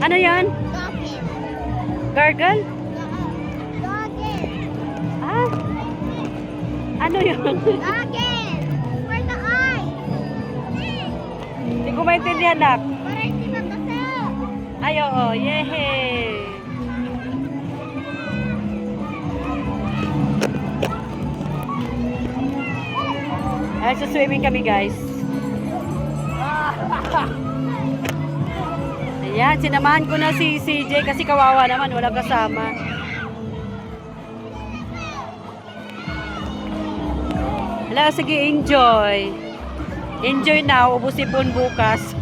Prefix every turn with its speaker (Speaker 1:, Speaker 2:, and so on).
Speaker 1: Ano yan?
Speaker 2: Doggy.
Speaker 1: Gargle?
Speaker 2: Doggy.
Speaker 1: Ah? Ano yun?
Speaker 2: Doggy. For the eye.
Speaker 1: Hindi ko maintindihan, nak.
Speaker 2: Para hindi magkasal.
Speaker 1: Ay, oo. Yehey! Ay, so swimming kami, guys. Ayan, sinamahan ko na si CJ kasi kawawa naman, walang kasama. Hala, sige, enjoy. Enjoy now, ubus ipon bukas.